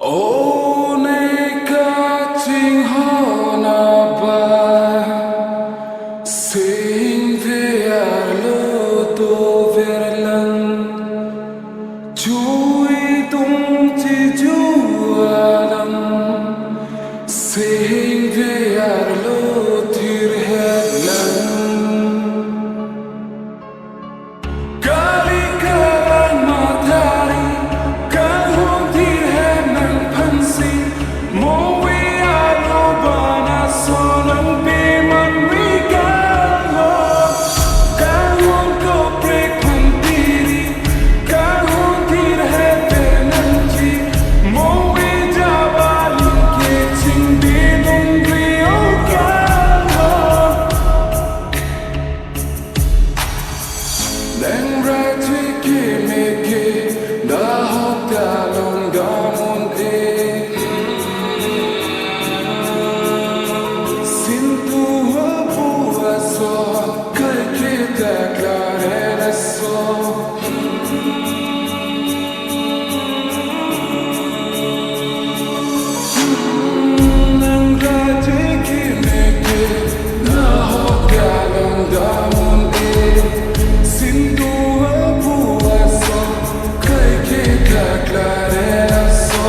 Ô nay ca chinh hoa na ba sinh về lơ tô về lần chui tung chi chu alam sinh về lơ thir hết lần kali kalan matahari kan hong thir hết nang phansi mo we alo bana sonam pe man we galo kan hong ko break pantiri kan hong thir hết nang chi mo we jawali ke ching de dum rio galo Nang rati ki meke da hotalon gamon e Sintu hapua so kai kita karena so Nang rati ki meke da hotalon gamon e Sintu hapua so kai kita karena so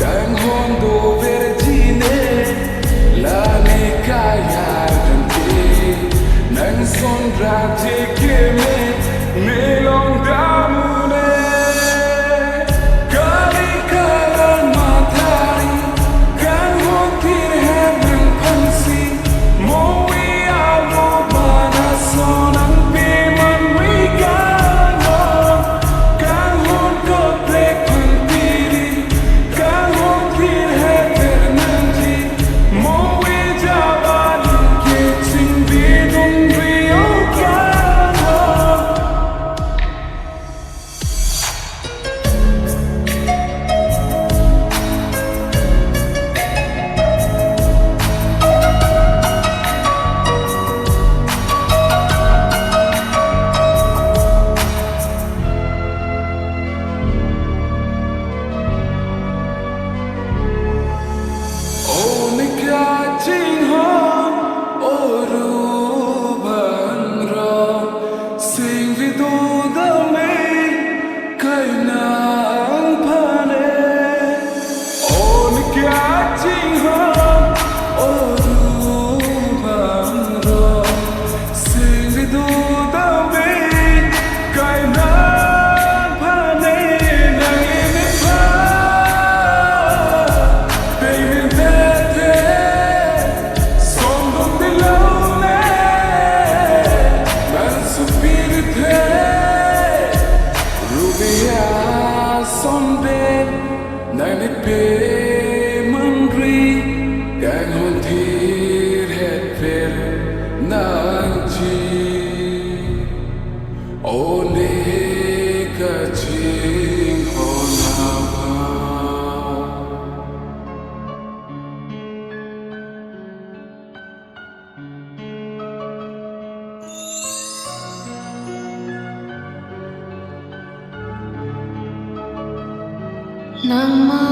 Kang hondo vergine la ne kaya ganti nang sondra teke me long damune kali kalan matahari kan hotir hai nang phansi mo we alo bana sonang pe man we galo kan hon ko break pantiri kan hotir hai nang ji mo we jawali ke ching bi dum rio galo Oh nikah jinghon oru banro sing vidu dame kainang pane Oh nikah jinghon oru banro sing vidu dame kainang pane nangin pa Baby, baby, sondom de lone, man supirte, rubia sonde, nani pe manri, gang hontir het per nanji, one ka ching honava. Nama